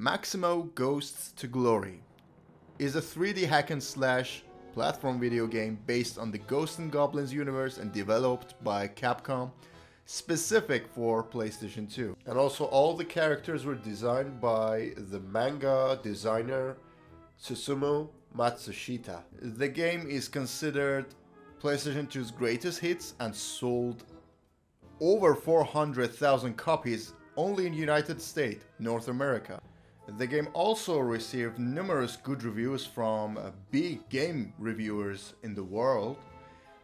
Maximo Ghosts to Glory is a 3D hack and slash platform video game based on the Ghosts and Goblins universe and developed by Capcom, specific for PlayStation 2. And also all the characters were designed by the manga designer Susumu Matsushita. The game is considered PlayStation 2's greatest hits and sold over 400,000 copies only in United States, North America. The game also received numerous good reviews from big game reviewers in the world,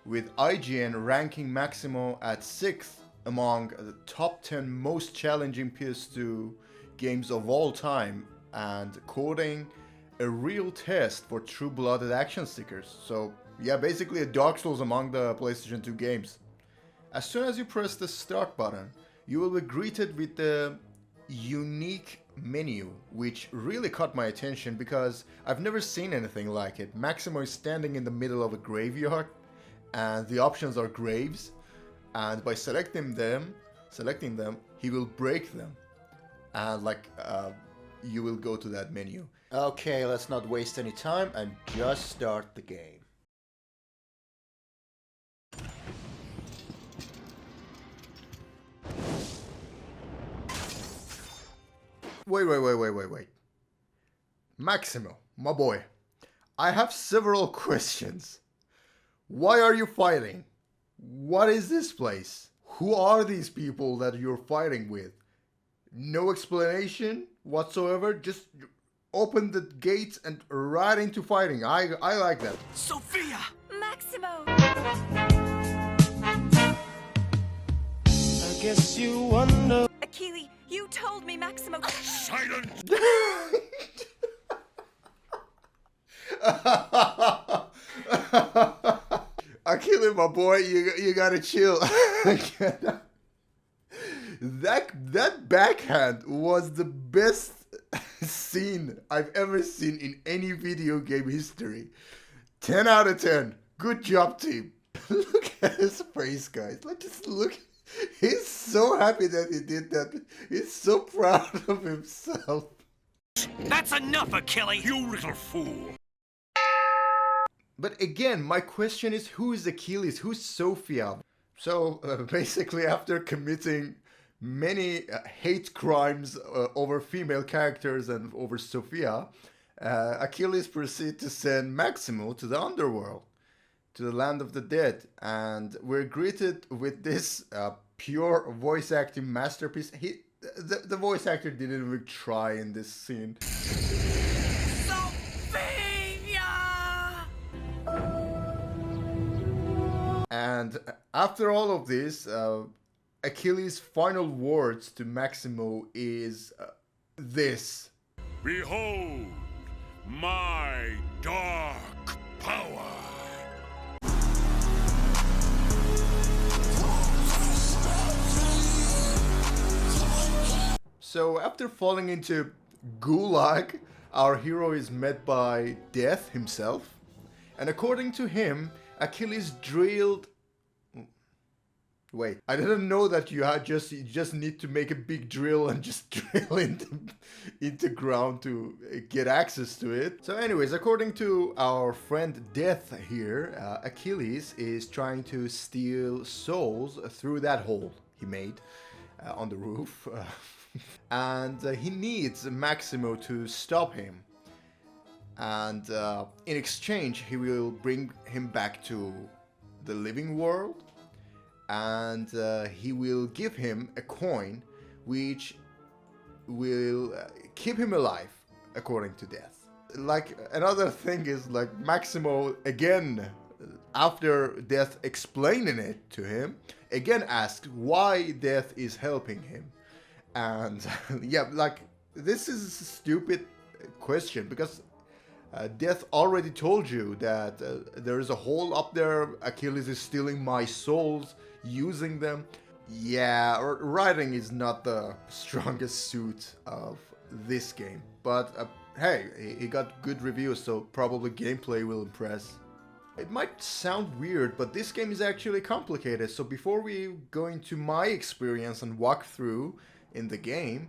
with IGN ranking Maximo at 6th among the top 10 most challenging PS2 games of all time and quoting a real test for true-blooded action seekers. So yeah, basically a Dark Souls among the PlayStation 2 games. As soon as you press the start button, you will be greeted with the unique menu, which really caught my attention because I've never seen anything like it. Maximo is standing in the middle of a graveyard and the options are graves, and by selecting them, he will break them, and you will go to that menu. Okay, let's not waste any time and just start the game. Wait. Maximo, my boy, I have several questions. Why are you fighting? What is this place? Who are these people that you're fighting with? No explanation whatsoever, just open the gates and right into fighting. I like that. Sophia! Maximo! I guess you wonder. Achille, you told me Maximo... Silent! Achille, my boy, you gotta chill. That backhand was the best scene I've ever seen in any video game history. 10 out of 10. Good job, team. Look at his face, guys. Just look. He's so happy that he did that. He's so proud of himself. That's enough, Achille! You little fool! But again, my question is, who is Achilles? Who's Sophia? So basically, after committing many hate crimes over female characters and over Sophia, Achilles proceeds to send Maximo to the underworld, to the land of the dead, and we're greeted with this pure voice acting masterpiece. The voice actor didn't even try in this scene. And after all of this, Achilles' final words to Maximo is this. Behold, my dark power! So after falling into Gulag, our hero is met by Death himself. And according to him, Achilles drilled... Wait, I didn't know that you just need to make a big drill and just drill into ground to get access to it. So anyways, according to our friend Death here, Achilles is trying to steal souls through that hole he made on the roof. And he needs Maximo to stop him. And in exchange, he will bring him back to the living world. And he will give him a coin which will keep him alive, according to Death. Like, another thing is, like, Maximo, again, after Death explaining it to him, again asked why Death is helping him. And yeah, like, this is a stupid question because Death already told you that there is a hole up there, Achilles is stealing my souls, using them. Yeah, writing is not the strongest suit of this game, but hey, he got good reviews, so probably gameplay will impress. It might sound weird, but this game is actually complicated, so before we go into my experience and walkthrough in the game,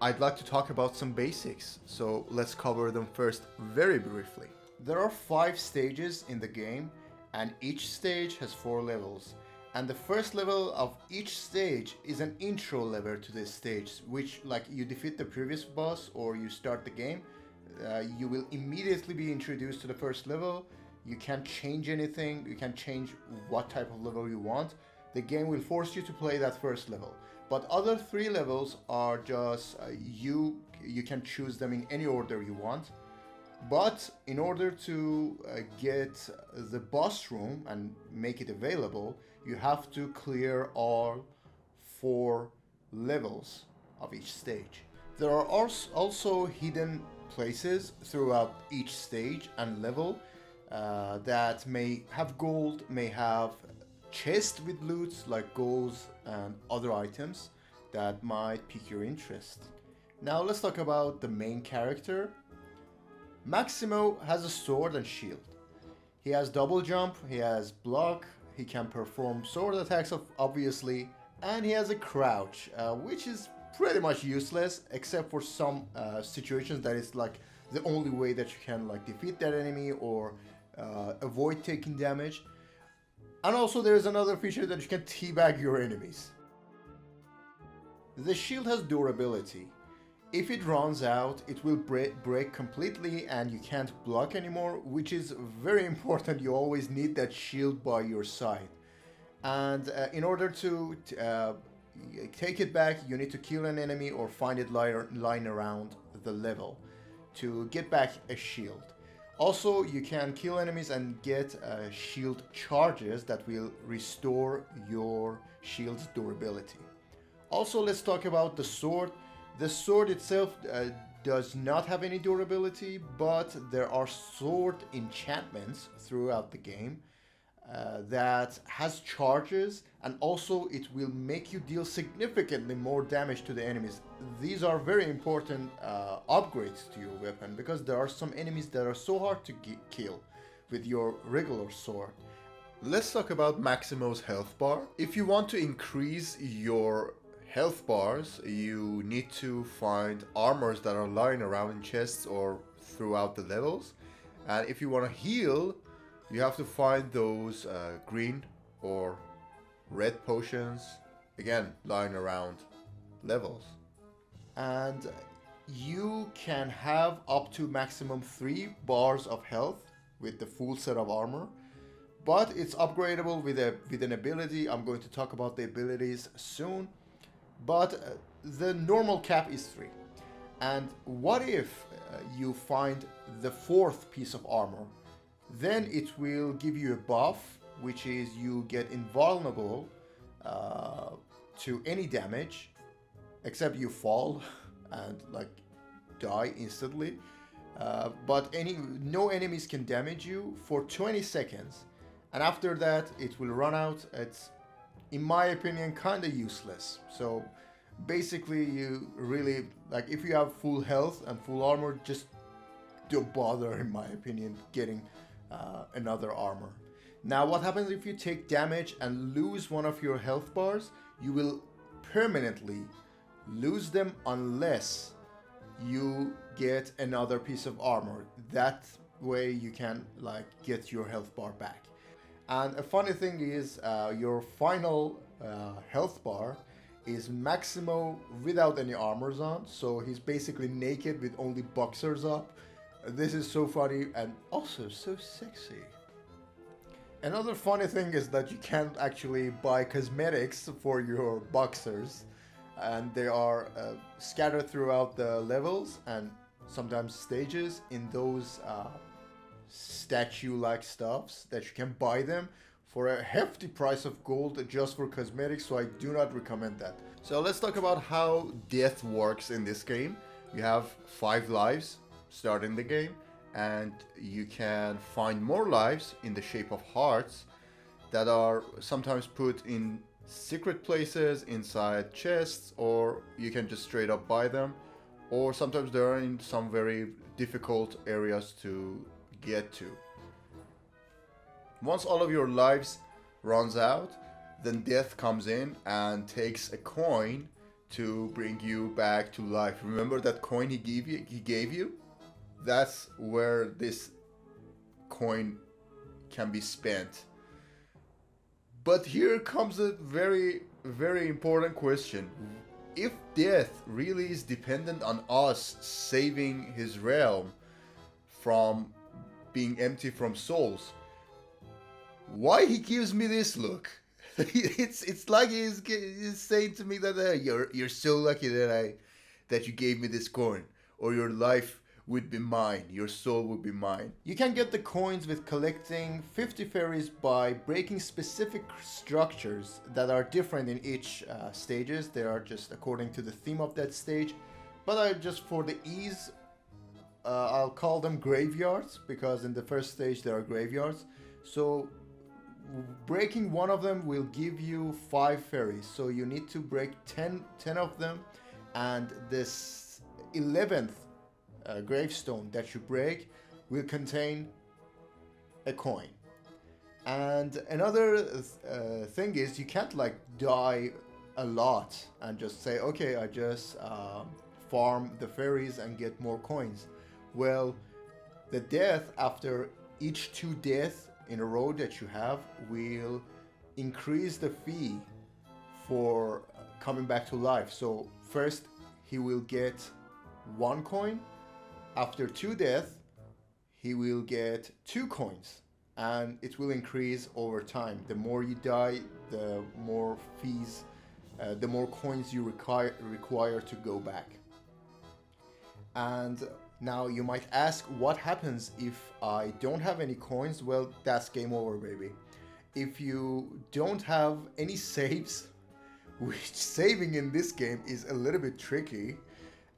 I'd like to talk about some basics, so let's cover them first very briefly. There are 5 stages in the game, and each stage has 4 levels. And the first level of each stage is an intro level to this stage, which, like, you defeat the previous boss or you start the game, you will immediately be introduced to the first level. You can't change anything, you can't change what type of level you want. The game will force you to play that first level. But other 3 levels are just, you can choose them in any order you want. But in order to get the boss room and make it available, you have to clear all 4 levels of each stage. There are also hidden places throughout each stage and level that may have gold, may have chests with loot like golds and other items that might pique your interest. Now let's talk about the main character. Maximo has a sword and shield. He has double jump, he has block, he can perform sword attacks obviously, and he has a crouch, which is pretty much useless except for some situations that is like the only way that you can like defeat that enemy or avoid taking damage. And also there's another feature that you can teabag your enemies. The shield has durability. If it runs out, it will break completely and you can't block anymore, which is very important. You always need that shield by your side. And in order to take it back, you need to kill an enemy or find it lying around the level to get back a shield. Also, you can kill enemies and get shield charges that will restore your shield's durability. Also, let's talk about the sword. The sword itself does not have any durability, but there are sword enchantments throughout the game that has charges, and also it will make you deal significantly more damage to the enemies. These are very important upgrades to your weapon because there are some enemies that are so hard to kill with your regular sword. Let's talk about Maximo's health bar. If you want to increase your health bars, you need to find armors that are lying around in chests or throughout the levels. And if you want to heal, you have to find those green or red potions, again, lying around levels. And you can have up to maximum 3 bars of health with the full set of armor. But it's upgradable with an ability. I'm going to talk about the abilities soon. But the normal cap is 3. And what if you find the 4th piece of armor? Then it will give you a buff, which is you get invulnerable to any damage, except you fall and like die instantly. But no enemies can damage you for 20 seconds. And after that, it will run out. It's, in my opinion, kind of useless. So basically, you really, like, if you have full health and full armor, just don't bother, in my opinion, getting another armor. Now, what happens if you take damage and lose one of your health bars? You will permanently lose them unless you get another piece of armor. That way you can like get your health bar back. And a funny thing is your final health bar is Maximo without any armors on, so he's basically naked with only boxers up. This is so funny and also so sexy. Another funny thing is that you can't actually buy cosmetics for your boxers, and they are scattered throughout the levels and sometimes stages in those statue-like stuffs that you can buy them for a hefty price of gold just for cosmetics, so I do not recommend that. So let's talk about how death works in this game. You have 5 lives starting the game, and you can find more lives in the shape of hearts that are sometimes put in secret places inside chests, or you can just straight up buy them, or sometimes they are in some very difficult areas to get to. Once all of your lives runs out, then death comes in and takes a coin to bring you back to life. Remember that coin he gave you? That's where this coin can be spent. But here comes a very, very important question. If death really is dependent on us saving his realm from being empty from souls, why he gives me this look? It's like he's saying to me that you're so lucky that you gave me this coin, or your life would be mine, your soul would be mine. You can get the coins with collecting 50 fairies by breaking specific structures that are different in each stages. They are just according to the theme of that stage. But I just, for the ease, I'll call them graveyards, because in the first stage there are graveyards. So breaking one of them will give you 5 fairies. So you need to break 10 of them, and this 11th gravestone that you break will contain a coin. And another thing is, you can't like die a lot and just say, okay, I just farm the fairies and get more coins. Well, the death after each 2 deaths in a row that you have will increase the fee for coming back to life. So first he will get 1 coin. After 2 deaths, he will get 2 coins, and it will increase over time. The more you die, the more fees, the more coins you require to go back. And now you might ask, what happens if I don't have any coins? Well, that's game over, baby. If you don't have any saves, which saving in this game is a little bit tricky,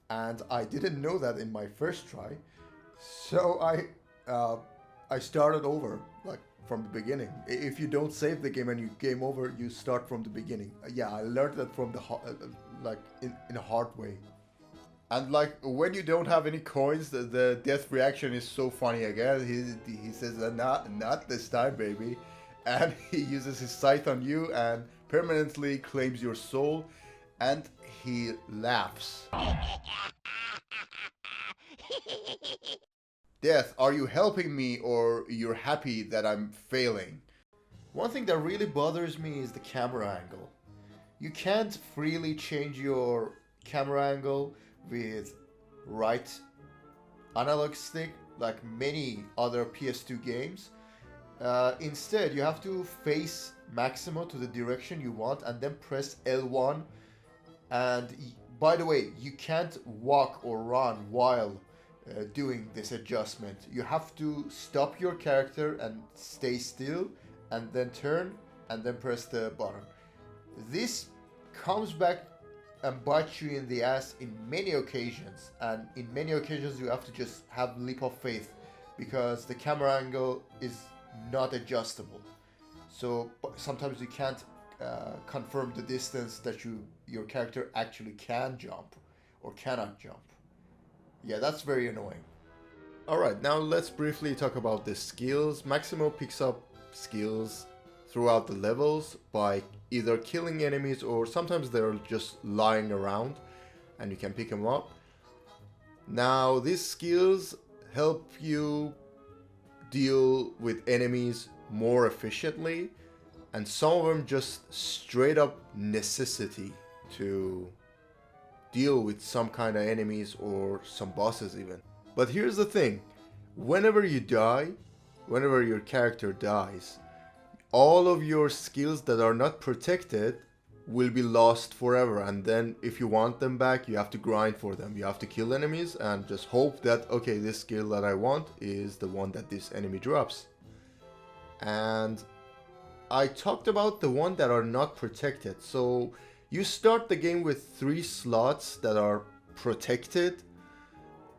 and I didn't know that in my first try, so I started over, like from the beginning. If you don't save the game and you game over, you start from the beginning. Yeah, I learned that from the like in a hard way. And like when you don't have any coins, the death reaction is so funny again. He says, not this time, baby, and he uses his scythe on you and permanently claims your soul. And he laughs. Death, are you helping me, or you're happy that I'm failing? One thing that really bothers me is the camera angle. You can't freely change your camera angle with right analog stick like many other PS2 games. Instead, you have to face Maximo to the direction you want and then press L1. And by the way, you can't walk or run while doing this adjustment. You have to stop your character and stay still, and then turn and then press the button. This comes back and bites you in the ass in many occasions, and in many occasions you have to just have leap of faith, because the camera angle is not adjustable. So sometimes you can't confirm the distance that your character actually can jump or cannot jump. Yeah, that's very annoying. Alright, now let's briefly talk about the skills. Maximo picks up skills throughout the levels by either killing enemies, or sometimes they're just lying around and you can pick them up. Now these skills help you deal with enemies more efficiently, and some of them just straight up necessity to deal with some kind of enemies or some bosses even. But here's the thing, whenever you die, whenever your character dies, all of your skills that are not protected will be lost forever, and then if you want them back, you have to grind for them. You have to kill enemies and just hope that, okay, this skill that I want is the one that this enemy drops. And I talked about the one that are not protected. So you start the game with 3 slots that are protected,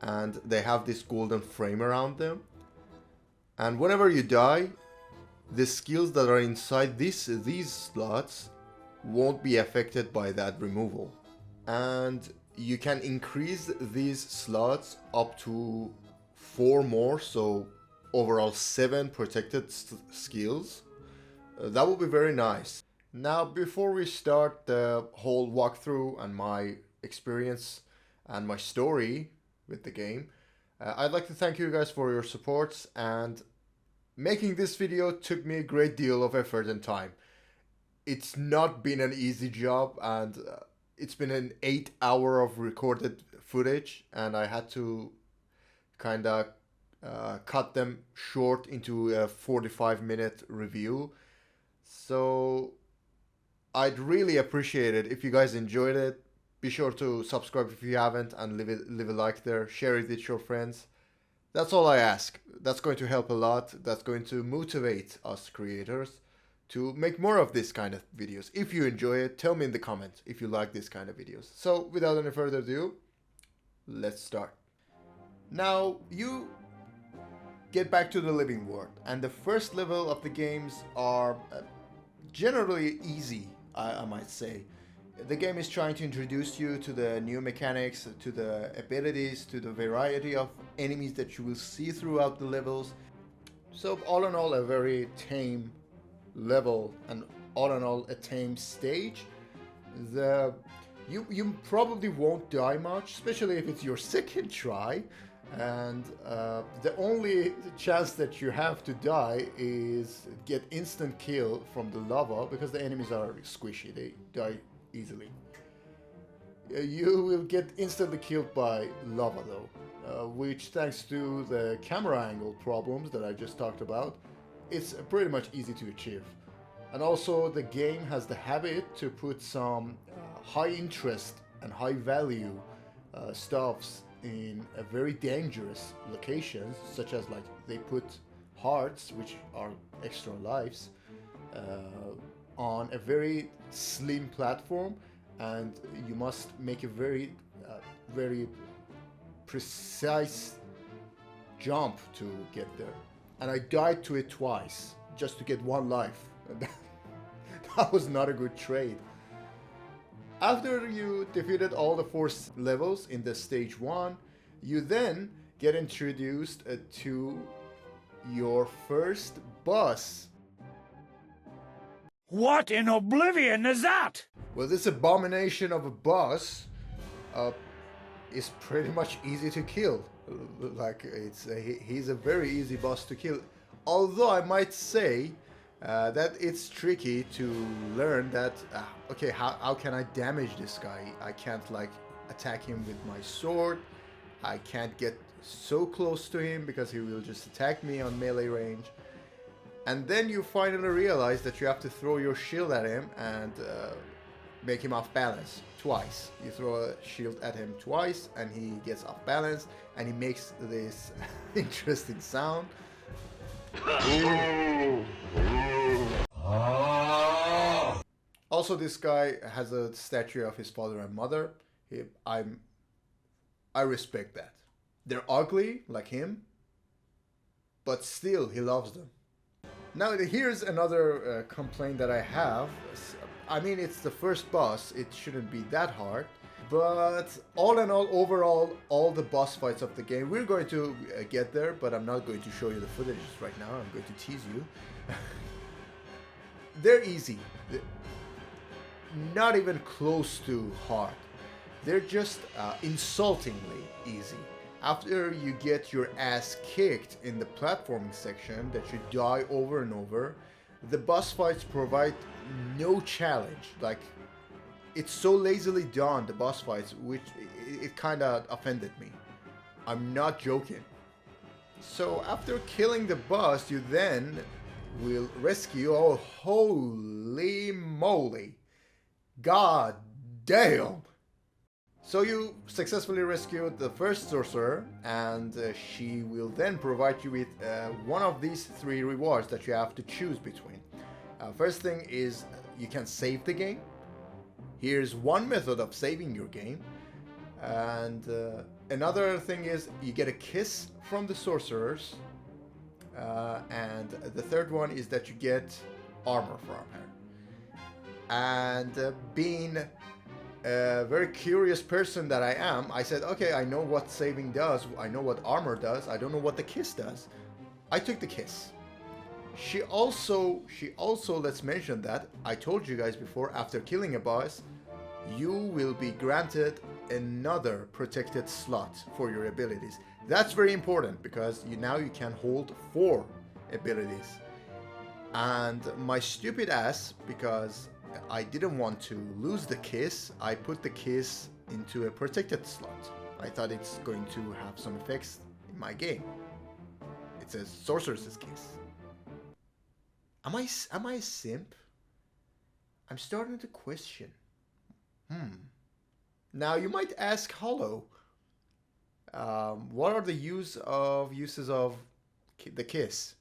and they have this golden frame around them. And whenever you die, the skills that are inside these slots won't be affected by that removal. And you can increase these slots up to 4 more, so overall 7 protected skills. That would be very nice. Now, before we start the whole walkthrough and my experience and my story with the game, I'd like to thank you guys for your supports, and making this video took me a great deal of effort and time. It's not been an easy job, and it's been an 8 hour of recorded footage, and I had to kind of cut them short into a 45-minute review. So I'd really appreciate it if you guys enjoyed it. Be sure to subscribe if you haven't, and leave a like there. Share it with your friends. That's all I ask. That's going to help a lot. That's going to motivate us creators to make more of this kind of videos. If you enjoy it, tell me in the comments if you like this kind of videos. So without any further ado, let's start. Now you get back to the living world, and the first level of the games are generally easy, I might say. The game is trying to introduce you to the new mechanics, to the abilities, to the variety of enemies that you will see throughout the levels. So all in all, a very tame level, and all in all, a tame stage. You probably won't die much, especially if it's your second try. And the only chance that you have to die is get instant kill from the lava, because the enemies are squishy, they die easily. You will get instantly killed by lava though, which, thanks to the camera angle problems that I just talked about, it's pretty much easy to achieve. And also the game has the habit to put some high interest and high value stuffs in a very dangerous locations, such as like they put hearts, which are extra lives, on a very slim platform, and you must make a very precise jump to get there. And I died to it twice just to get one life. That was not a good trade. After you defeated all the 4 levels in the stage 1, you then get introduced to your first boss. What in oblivion is that? Well, this abomination of a boss is pretty much easy to kill. Like, he's a very easy boss to kill. Although I might say that it's tricky to learn that, okay, how can I damage this guy? I can't like attack him with my sword. I can't get so close to him because he will just attack me on melee range. And then you finally realize that you have to throw your shield at him and make him off balance twice. You throw a shield at him twice and he gets off balance, and he makes this interesting sound. Also, this guy has a statue of his father and mother. I respect that. They're ugly like him, but still he loves them. Now here's another complaint that I have. I mean, it's the first boss, it shouldn't be that hard. But all in all, overall, all the boss fights of the game, we're going to get there, but I'm not going to show you the footage right now. I'm going to tease you. They're easy. Not even close to hard. They're just insultingly easy. After you get your ass kicked in the platforming section that you die over and over, the boss fights provide no challenge. Like, it's so lazily done, the boss fights, which it kind of offended me. I'm not joking. So after killing the boss, you then will rescue, oh holy moly, god damn. So you successfully rescued the first sorcerer, and she will then provide you with one of these 3 rewards that you have to choose between. First thing is you can save the game. Here's one method of saving your game. And another thing is you get a kiss from the sorcerers. And the third one is that you get armor from her. And being a very curious person that I am, I said, okay, I know what saving does, I know what armor does, I don't know what the kiss does. I took the kiss. She also, let's mention that, I told you guys before, after killing a boss, you will be granted another protected slot for your abilities. That's very important because now you can hold 4 abilities. And my stupid ass, because I didn't want to lose the kiss, I put the kiss into a protected slot. I thought it's going to have some effects in my game. It says Sorceress's Kiss. Am I a simp? I'm starting to question. Now you might ask Hollow, what are the uses of the kiss?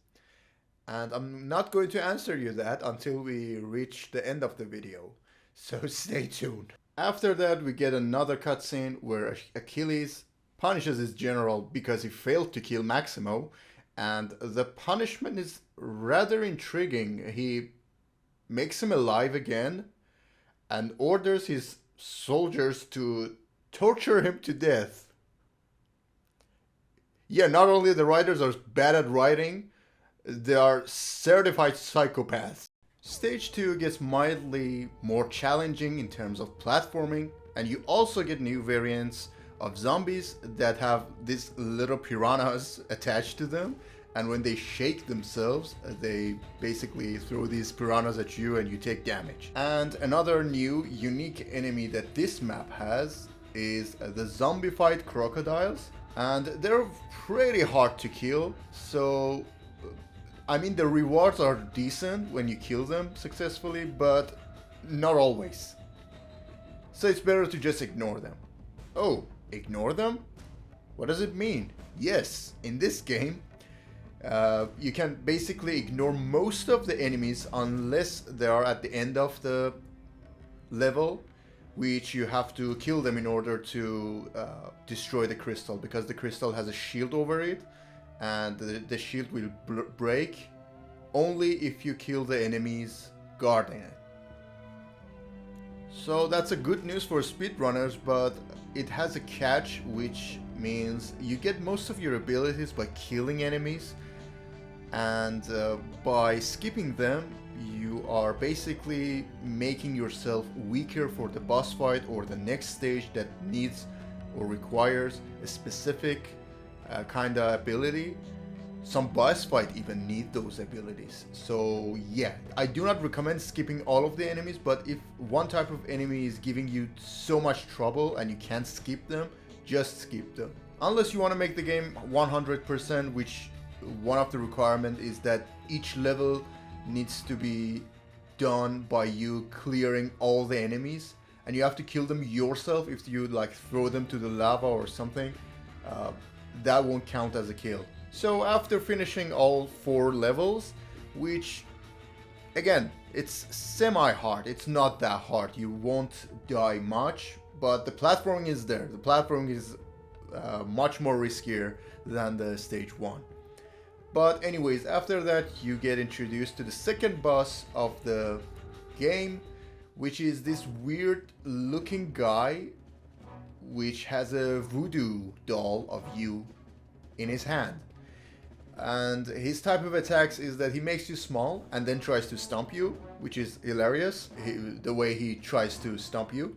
And I'm not going to answer you that until we reach the end of the video. So stay tuned. After that, we get another cutscene where Achilles punishes his general because he failed to kill Maximo. And the punishment is rather intriguing. He makes him alive again and orders his soldiers to torture him to death. Yeah, not only the writers are bad at writing, they are certified psychopaths. Stage 2 gets mildly more challenging in terms of platforming, and you also get new variants of zombies that have these little piranhas attached to them, and when they shake themselves, they basically throw these piranhas at you and you take damage. And another new unique enemy that this map has is the zombified crocodiles, and they're pretty hard to kill. So I mean, the rewards are decent when you kill them successfully, but not always. So it's better to just ignore them. Oh, ignore them? What does it mean? Yes, in this game, you can basically ignore most of the enemies unless they are at the end of the level, which you have to kill them in order to destroy the crystal, because the crystal has a shield over it, and the shield will break only if you kill the enemies guarding it. So that's a good news for speedrunners, but it has a catch, which means you get most of your abilities by killing enemies, and by skipping them you are basically making yourself weaker for the boss fight or the next stage that needs or requires a specific kind of ability. Some boss fight even need those abilities. So yeah, I do not recommend skipping all of the enemies, but if one type of enemy is giving you so much trouble and you can't skip them, just skip them. Unless you want to make the game 100%, which one of the requirements is that each level needs to be done by you clearing all the enemies, and you have to kill them yourself. If you like throw them to the lava or something, that won't count as a kill. So after finishing all 4 levels, which again, it's semi-hard, it's not that hard, you won't die much, but the platforming is there. The platforming is much more riskier than the stage 1. But anyways, after that you get introduced to the second boss of the game, which is this weird looking guy which has a voodoo doll of you in his hand. And his type of attacks is that he makes you small and then tries to stomp you, which is hilarious, the way he tries to stomp you.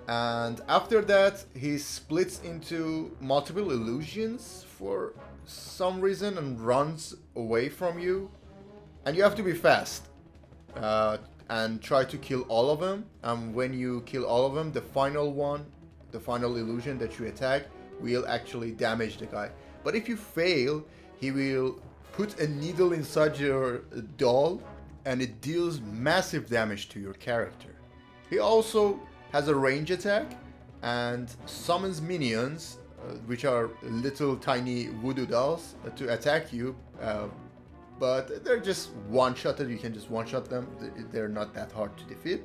And after that he splits into multiple illusions for some reason and runs away from you, and you have to be fast and try to kill all of them. And when you kill all of them, the final illusion that you attack will actually damage the guy. But if you fail, he will put a needle inside your doll and it deals massive damage to your character. He also has a range attack and summons minions, which are little tiny voodoo dolls, to attack you, but they're just one-shotted. You can just one-shot them. They're not that hard to defeat.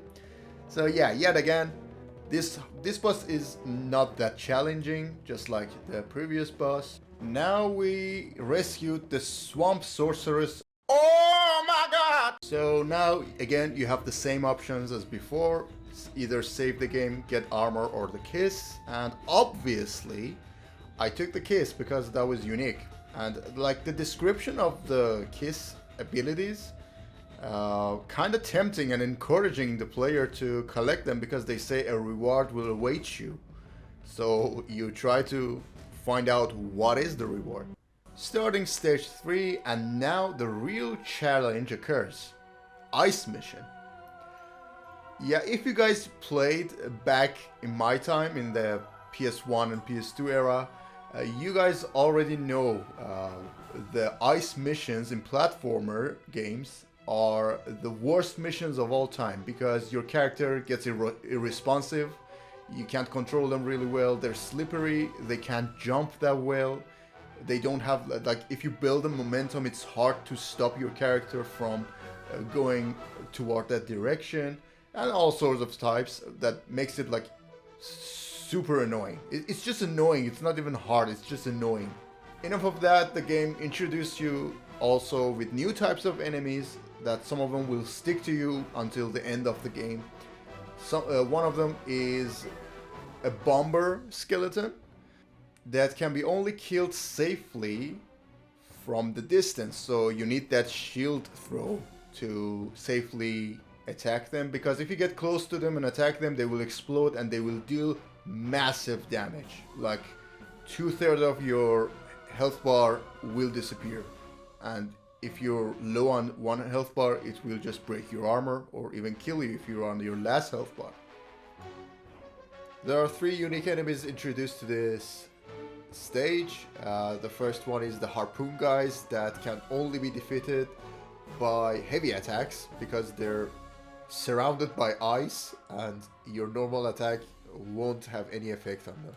So yeah, yet again, this boss is not that challenging, just like the previous boss. Now we rescued the swamp sorceress. Oh my god! So now again you have the same options as before. Either save the game, get armor, or the kiss. And obviously I took the kiss because that was unique. And like the description of the kiss abilities. Kind of tempting and encouraging the player to collect them because they say a reward will await you. So you try to find out what is the reward. Starting stage 3, and now the real challenge occurs. Ice mission. Yeah, if you guys played back in my time in the PS1 and PS2 era, you guys already know the ice missions in platformer games are the worst missions of all time because your character gets irresponsive, you can't control them really well, they're slippery, they can't jump that well, they don't have, like, if you build a momentum, it's hard to stop your character from going toward that direction, and all sorts of types that makes it like super annoying. It's just annoying, it's not even hard, it's just annoying. Enough of that, the game introduced you also with new types of enemies that some of them will stick to you until the end of the game. One of them is a bomber skeleton that can be only killed safely from the distance, so you need that shield throw to safely attack them, because if you get close to them and attack them, they will explode and they will deal massive damage. Like 2/3 of your health bar will disappear, and if you're low on one health bar, it will just break your armor or even kill you if you're on your last health bar. There are 3 unique enemies introduced to this stage. The first one is the harpoon guys that can only be defeated by heavy attacks because they're surrounded by ice and your normal attack won't have any effect on them.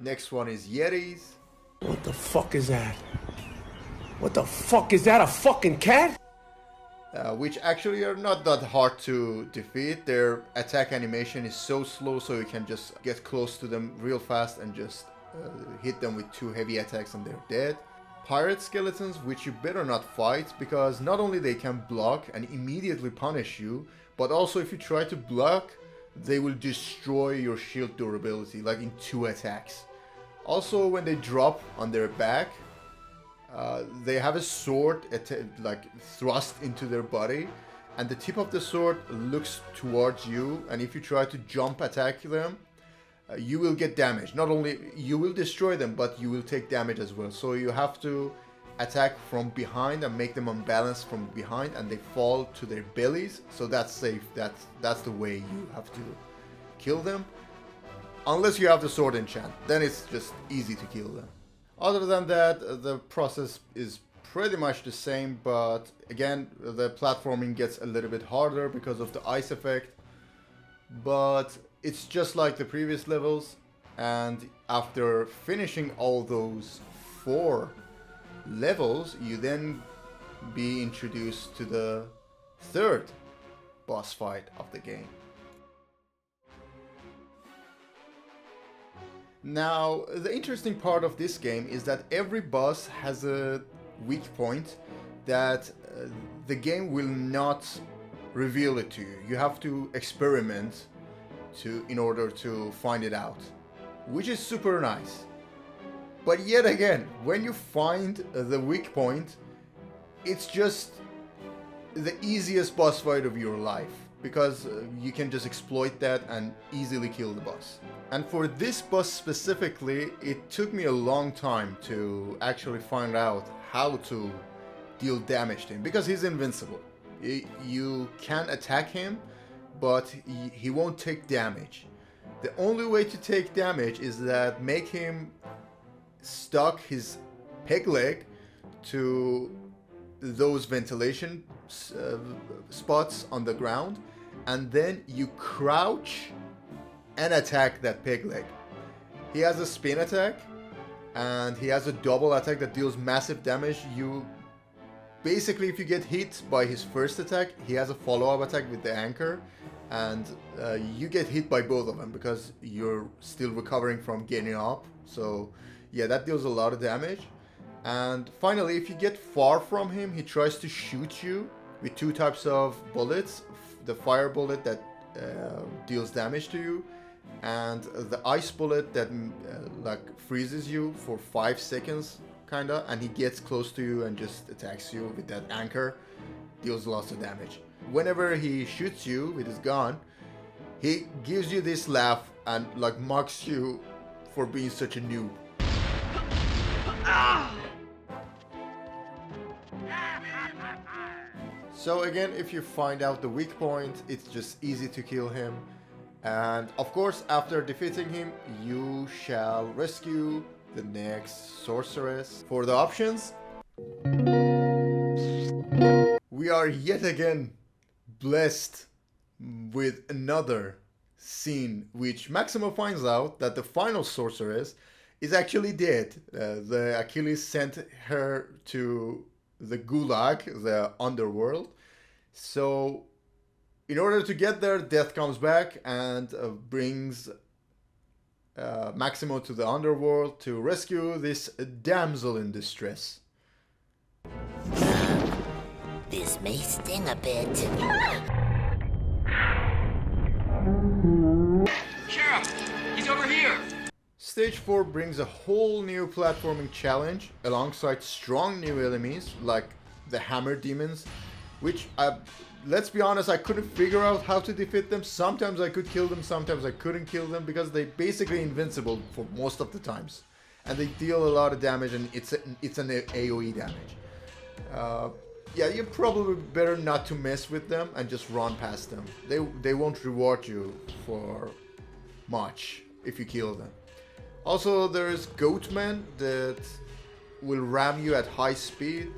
Next one is Yetis. What the fuck is that? What the fuck is that? A fucking cat? Which actually are not that hard to defeat. Their attack animation is so slow, so you can just get close to them real fast and just hit them with 2 heavy attacks and they're dead. Pirate skeletons, which you better not fight, because not only they can block and immediately punish you, but also if you try to block, they will destroy your shield durability, like in 2 attacks. Also, when they drop on their back, they have a sword like thrust into their body, and the tip of the sword looks towards you, and if you try to jump attack them, you will get damage. Not only you will destroy them, but you will take damage as well. So you have to attack from behind and make them unbalanced from behind, and they fall to their bellies. So that's safe. That's the way you have to kill them. Unless you have the sword enchant, then it's just easy to kill them. Other than that, the process is pretty much the same, but again, the platforming gets a little bit harder because of the ice effect. But it's just like the previous levels, and after finishing all those 4 levels, you then be introduced to the 3rd boss fight of the game. Now, the interesting part of this game is that every boss has a weak point that the game will not reveal it to you. You have to experiment in order to find it out, which is super nice. But yet again, when you find the weak point, it's just the easiest boss fight of your life, because you can just exploit that and easily kill the boss. And for this boss specifically, it took me a long time to actually find out how to deal damage to him, because he's invincible. You can attack him, but he won't take damage. The only way to take damage is that make him stuck his peg leg to those ventilation spots on the ground, and then you crouch and attack that peg leg. He has a spin attack, and he has a double attack that deals massive damage. Basically, if you get hit by his first attack, he has a follow-up attack with the anchor, and you get hit by both of them because you're still recovering from getting up. So yeah, that deals a lot of damage. And finally, if you get far from him, he tries to shoot you with 2 types of bullets. The fire bullet that deals damage to you, and the ice bullet that like freezes you for 5 seconds kinda, and he gets close to you and just attacks you with that anchor. deals lots of damage. Whenever he shoots you with his gun, he gives you this laugh and like mocks you for being such a noob. So again, if you find out the weak point, it's just easy to kill him. And of course, after defeating him, you shall rescue the next sorceress. For the options, we are yet again blessed with another scene, which Maximo finds out that the final sorceress is actually dead. The Achilles sent her to the Gulag, the underworld. So in order to get there, Death comes back and brings Maximo to the underworld to rescue this damsel in distress. This may sting a bit. Sheriff, he's over here. Stage 4 brings a whole new platforming challenge alongside strong new enemies like the Hammer Demons, which, let's be honest, I couldn't figure out how to defeat them. Sometimes I could kill them, sometimes I couldn't kill them because they're basically invincible for most of the times. And they deal a lot of damage, and it's an AoE damage. Yeah, you're probably better not to mess with them and just run past them. They won't reward you for much if you kill them. Also, there's Goatmen that will ram you at high speed,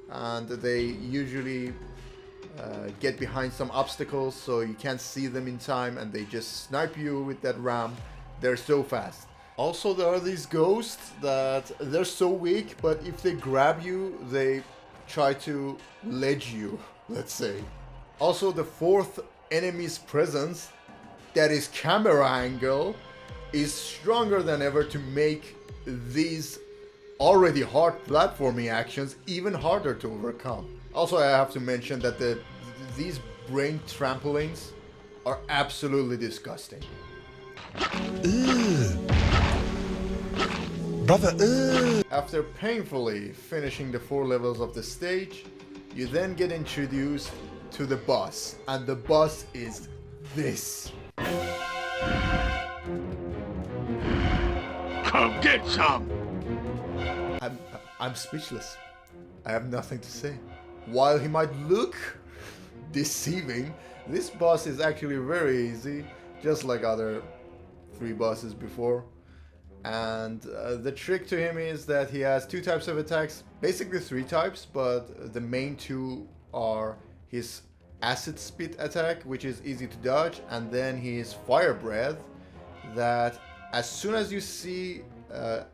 and they usually get behind some obstacles so you can't see them in time, and they just snipe you with that ram. They're so fast. Also, there are these ghosts that they're so weak, but if they grab you, they try to ledge you, let's say. Also, the fourth enemy's presence, that is camera angle, is stronger than ever to make these already hard platforming actions even harder to overcome. Also, I have to mention that these brain trampolines are absolutely disgusting. Brother, After painfully finishing the 4 levels of the stage, you then get introduced to the boss, and the boss is this. Come get some! I'm speechless. I have nothing to say. While he might look deceiving, this boss is actually very easy, just like other 3 bosses before. And the trick to him is that he has 2 types of attacks, basically 3 types, but the main 2 are his acid spit attack, which is easy to dodge, and then his fire breath, that as soon as you see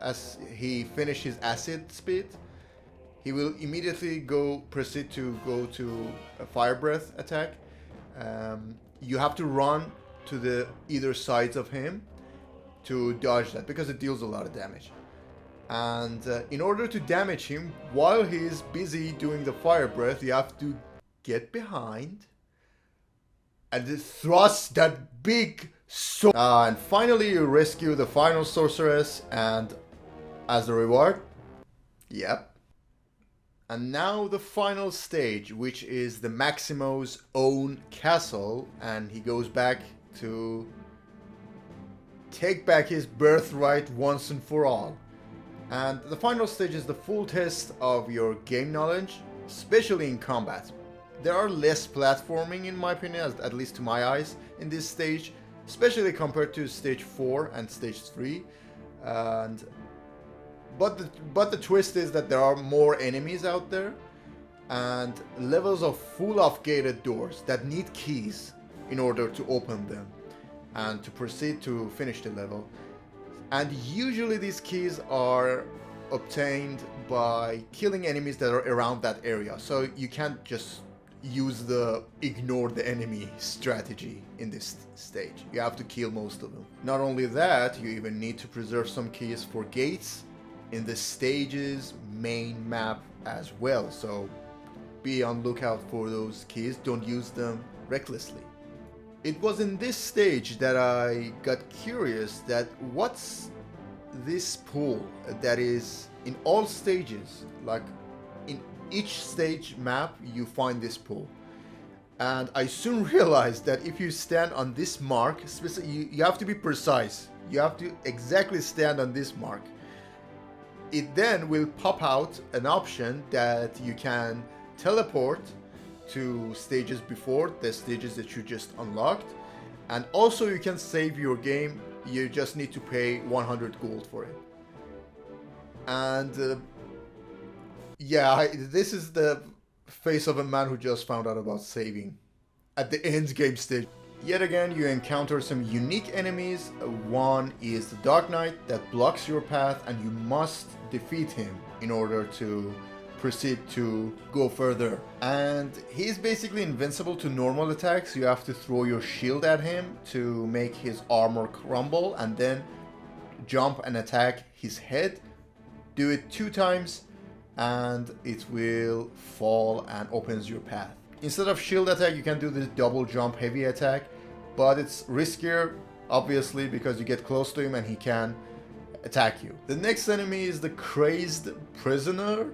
as he finishes acid spit, he will immediately proceed to go to a fire breath attack. You have to run to the either sides of him to dodge that because it deals a lot of damage. And in order to damage him while he's busy doing the fire breath, you have to get behind and thrust that big sword. And finally you rescue the final sorceress, and as a reward, yep. And now the final stage, which is the Maximo's own castle, and he goes back to take back his birthright once and for all. And the final stage is the full test of your game knowledge, especially in combat. There are less platforming, in my opinion, at least to my eyes, in this stage, especially compared to stage 4 and stage 3. But the twist is that there are more enemies out there, and levels of full of gated doors that need keys in order to open them and to proceed to finish the level. And usually these keys are obtained by killing enemies that are around that area. So you can't just use the ignore the enemy strategy in this stage. You have to kill most of them. Not only that, you even need to preserve some keys for gates in the stage's main map as well. So be on lookout for those keys. Don't use them recklessly. It was in this stage that I got curious that what's this pool that is in all stages, like in each stage map you find this pool. And I soon realized that if you stand on this mark, you have to be precise. You have to exactly stand on this mark. It then will pop out an option that you can teleport to stages before the stages that you just unlocked. And also you can save your game. You just need to pay 100 gold for it. And yeah, this is the face of a man who just found out about saving at the end game stage. Yet again, you encounter some unique enemies. One is the Dark Knight that blocks your path, and you must defeat him in order to proceed to go further. And he's basically invincible to normal attacks. You have to throw your shield at him to make his armor crumble, and then jump and attack his head. Do it 2 times and it will fall and opens your path. Instead of shield attack, you can do this double jump heavy attack, but it's riskier, obviously, because you get close to him and he can attack you. The next enemy is the crazed prisoner,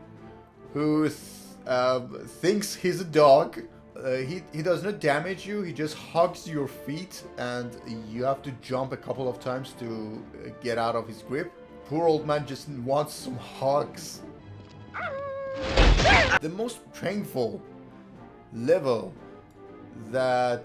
who thinks he's a dog. He does not damage you, he just hugs your feet, and you have to jump a couple of times to get out of his grip. Poor old man just wants some hugs. The most painful level that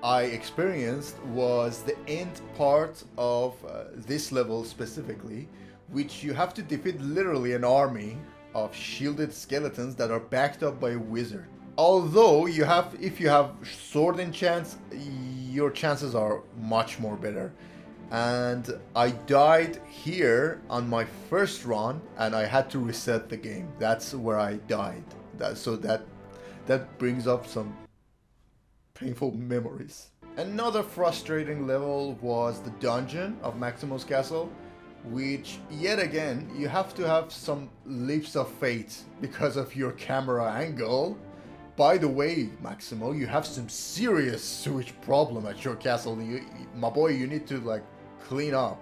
I experienced was the end part of this level specifically, which you have to defeat literally an army of shielded skeletons that are backed up by a wizard. Although if you have sword enchants, your chances are much more better. And I died here on my first run, and I had to reset the game. That's where I died. That brings up some painful memories. Another frustrating level was the dungeon of Maximo's castle, which yet again you have to have some leaps of faith because of your camera angle. By the way, Maximo, you have some serious sewage problem at your castle. My boy, you need to clean up.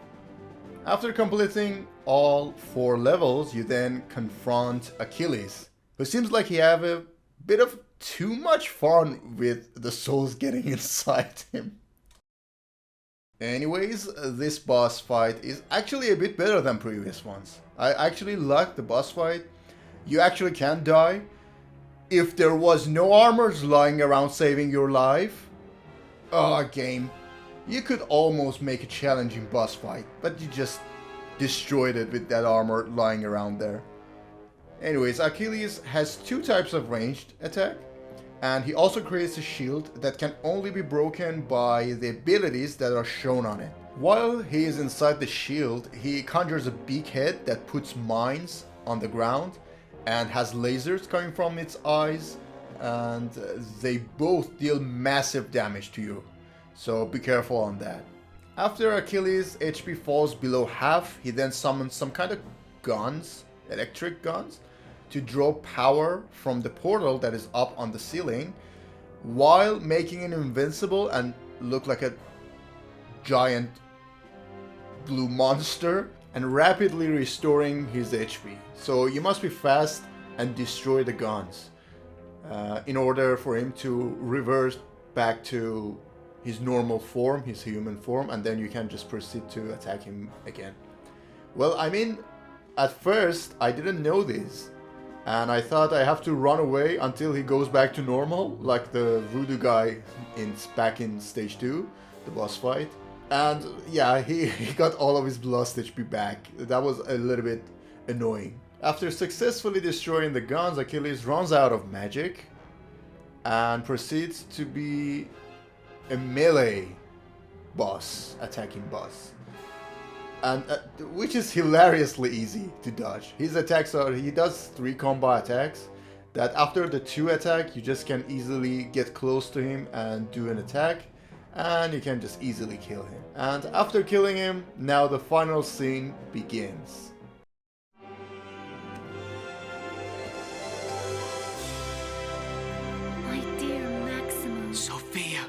After completing all 4 levels, you then confront Achilles, who seems like he have a bit of too much fun with the souls getting inside him. Anyways, this boss fight is actually a bit better than previous ones. I actually like the boss fight. You actually can die. If there was no armors lying around saving your life, game, you could almost make a challenging boss fight, but you just destroyed it with that armor lying around there. Anyways, Achilles has 2 types of ranged attack, and he also creates a shield that can only be broken by the abilities that are shown on it. While he is inside the shield, he conjures a big head that puts mines on the ground and has lasers coming from its eyes, and they both deal massive damage to you. So be careful on that. After Achilles' HP falls below half, he then summons some kind of guns, electric guns, to draw power from the portal that is up on the ceiling, while making him invincible and look like a giant blue monster, and rapidly restoring his HP. So you must be fast and destroy the guns in order for him to revert back to his normal form, his human form, and then you can just proceed to attack him again. Well, I mean, at first I didn't know this, and I thought I have to run away until he goes back to normal, like the voodoo guy back in stage 2, the boss fight. And yeah, he got all of his lost HP back. That was a little bit annoying. After successfully destroying the guns, Achilles runs out of magic and proceeds to be a melee boss, attacking boss, and which is hilariously easy to dodge. His attacks are, he does 3 combo attacks that after the 2 attack you just can easily get close to him and do an attack, and you can just easily kill him. And after killing him, now the final scene begins. My dear Maximo. Sophia.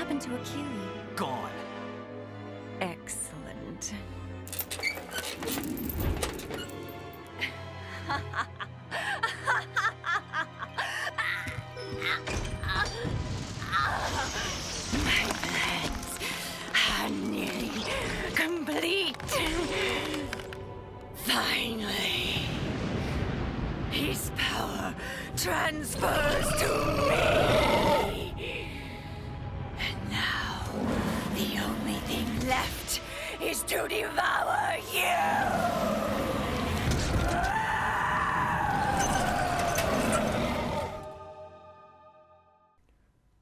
happened to Achilles? Gone. Excellent. My plans are nearly complete. Finally, his power transfers to me. And now, the only thing left is to devour you!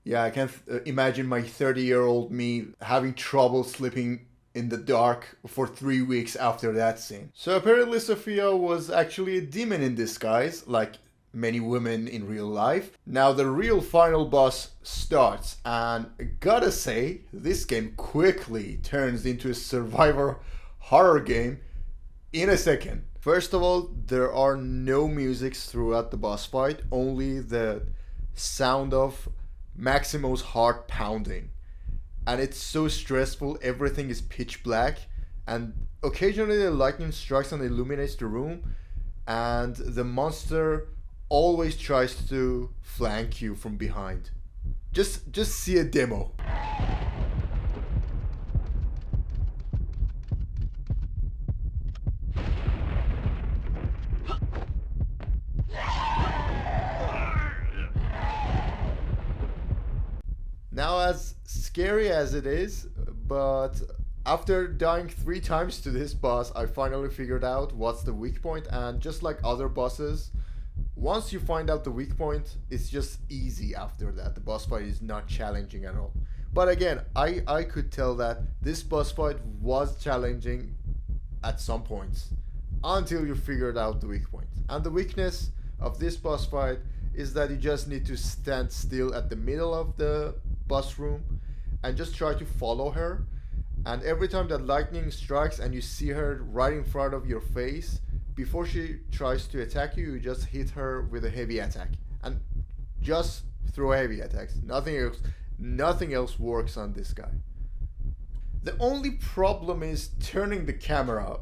Yeah, I can imagine my 30-year-old me having trouble sleeping in the dark for 3 weeks after that scene. So apparently Sophia was actually a demon in disguise, like many women in real life. Now the real final boss starts, and gotta say, this game quickly turns into a survivor horror game in a second. First of all, there are no musics throughout the boss fight, only the sound of Maximo's heart pounding. And it's so stressful, everything is pitch black, and occasionally the lightning strikes and illuminates the room, and the monster always tries to flank you from behind. Just see a demo. Now, as scary as it is, but after dying 3 times to this boss, I finally figured out what's the weak point, and just like other bosses, once you find out the weak point, it's just easy after that. The boss fight is not challenging at all. But again, I could tell that this boss fight was challenging at some points, until you figured out the weak point. And the weakness of this boss fight is that you just need to stand still at the middle of the boss room and just try to follow her, and every time that lightning strikes and you see her right in front of your face, before she tries to attack you, you just hit her with a heavy attack and just throw heavy attacks. Nothing else works on this guy. The only problem is turning the camera,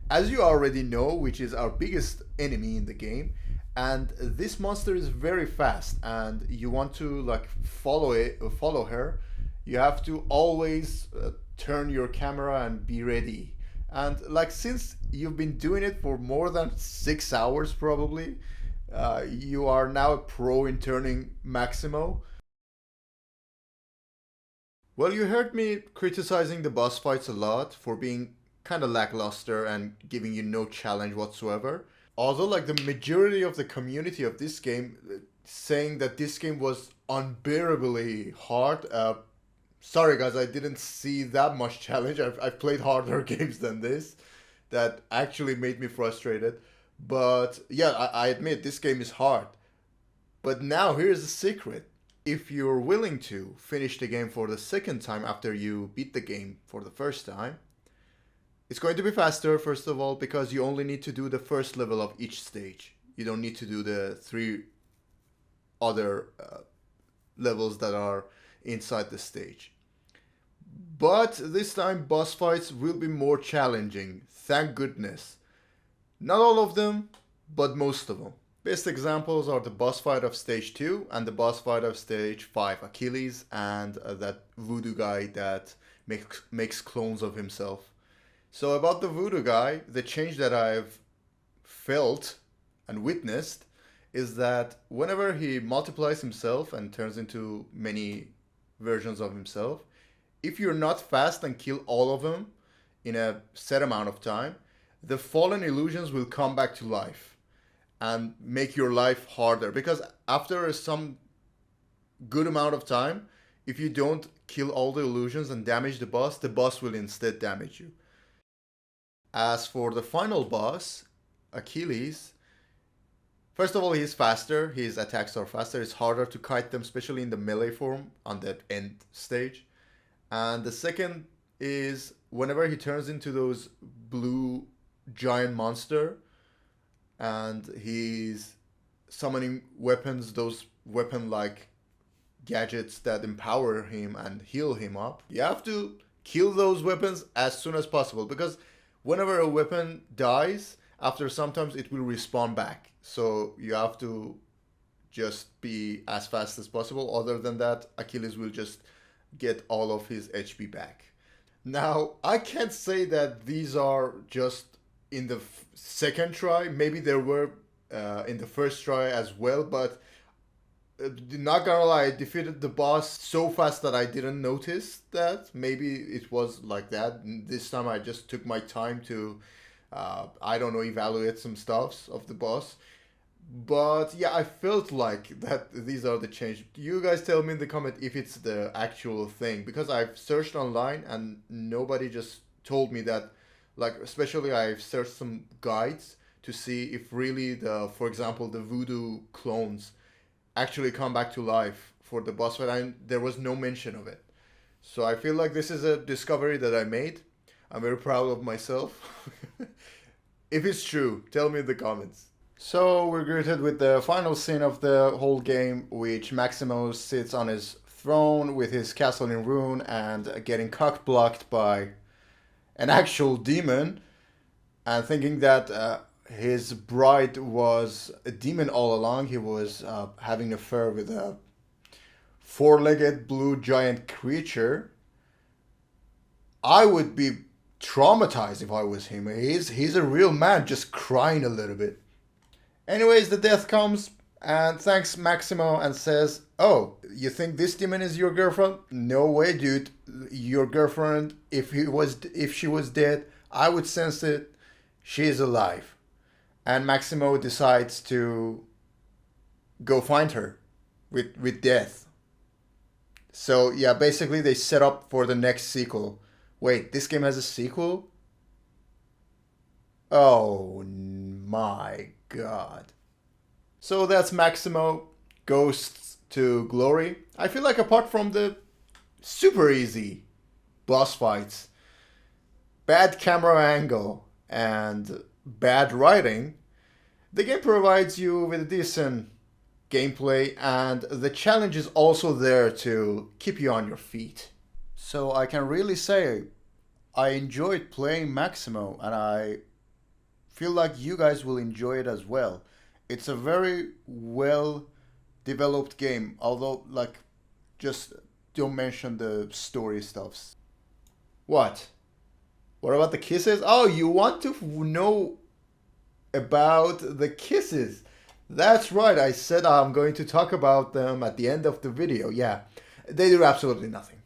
as you already know, which is our biggest enemy in the game. And this monster is very fast, and you want to like follow her. You have to always turn your camera and be ready. And like, since you've been doing it for more than 6 hours probably, you are now a pro in turning Maximo. Well, you heard me criticizing the boss fights a lot for being kind of lackluster and giving you no challenge whatsoever. Although like the majority of the community of this game saying that this game was unbearably hard. Sorry guys, I didn't see that much challenge. I've played harder games than this that actually made me frustrated. But yeah, I admit this game is hard. But now here's the secret. If you're willing to finish the game for the second time after you beat the game for the first time, it's going to be faster, first of all, because you only need to do the first level of each stage. You don't need to do the 3 other levels that are inside the stage. But this time, boss fights will be more challenging, thank goodness. Not all of them, but most of them. Best examples are the boss fight of stage 2 and the boss fight of stage 5, Achilles, and that voodoo guy that makes clones of himself. So about the voodoo guy, the change that I've felt and witnessed is that whenever he multiplies himself and turns into many versions of himself, if you're not fast and kill all of them in a set amount of time, the fallen illusions will come back to life and make your life harder. Because after some good amount of time, if you don't kill all the illusions and damage the boss will instead damage you. As for the final boss, Achilles, first of all, he's faster. His attacks are faster. It's harder to kite them, especially in the melee form on the end stage. And the second is whenever he turns into those blue giant monster and he's summoning weapons, those weapon-like gadgets that empower him and heal him up. You have to kill those weapons as soon as possible, because whenever a weapon dies, after sometimes it will respawn back. So you have to just be as fast as possible. Other than that, Achilles will just get all of his HP back. Now, I can't say that these are just in the second try. Maybe there were in the first try as well, but not gonna lie, I defeated the boss so fast that I didn't notice that. Maybe it was like that. This time I just took my time to, I don't know, evaluate some stuffs of the boss. But yeah, I felt like that these are the changes. You guys tell me in the comment if it's the actual thing, because I've searched online and nobody just told me that. Like, especially I've searched some guides to see if really the, for example, the voodoo clones actually come back to life for the boss fight, and there was no mention of it. So I feel like this is a discovery that I made. I'm very proud of myself. If it's true, tell me in the comments. So we're greeted with the final scene of the whole game, which Maximo sits on his throne with his castle in ruin and getting cock-blocked by an actual demon, and thinking that his bride was a demon all along. He was having an affair with a four-legged blue giant creature. I would be traumatized if I was him. He's a real man, just crying a little bit. Anyways, the death comes and thanks Maximo and says, "Oh, you think this demon is your girlfriend? No way, dude. Your girlfriend, if she was dead, I would sense it. She is alive." And Maximo decides to go find her with death. So yeah, basically they set up for the next sequel. Wait, this game has a sequel? Oh my god. So that's Maximo, Ghosts to Glory. I feel like apart from the super easy boss fights, bad camera angle, and bad writing, the game provides you with a decent gameplay, and the challenge is also there to keep you on your feet. So I can really say I enjoyed playing Maximo, and I feel like you guys will enjoy it as well. It's a very well developed game, although like just don't mention the story stuffs. What about the kisses? Oh, you want to know about the kisses? That's right, I said I'm going to talk about them at the end of the video. Yeah, they do absolutely nothing.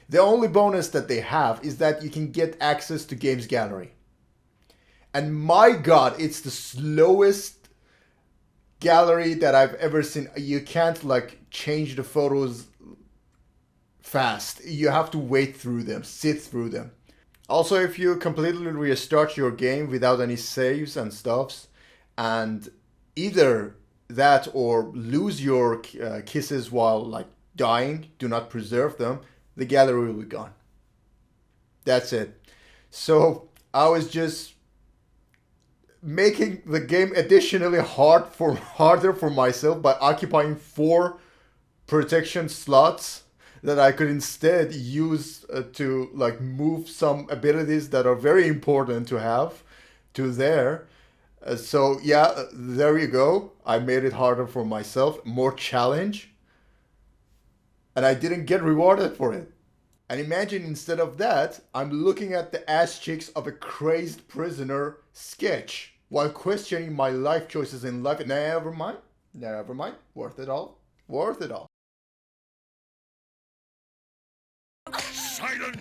The only bonus that they have is that you can get access to Games Gallery. And my god, it's the slowest gallery that I've ever seen. You can't like change the photos fast. You have to wait through them, sit through them. Also, if you completely restart your game without any saves and stuffs, and either that or lose your kisses while like dying, do not preserve them, the gallery will be gone. That's it. So I was just making the game additionally harder for myself by occupying 4 protection slots that I could instead use to like move some abilities that are very important to have to there. So yeah, there you go. I made it harder for myself, more challenge, and I didn't get rewarded for it. And imagine instead of that, I'm looking at the ass cheeks of a crazed prisoner sketch while questioning my life choices in life. Never mind, worth it all, worth it all. Silence!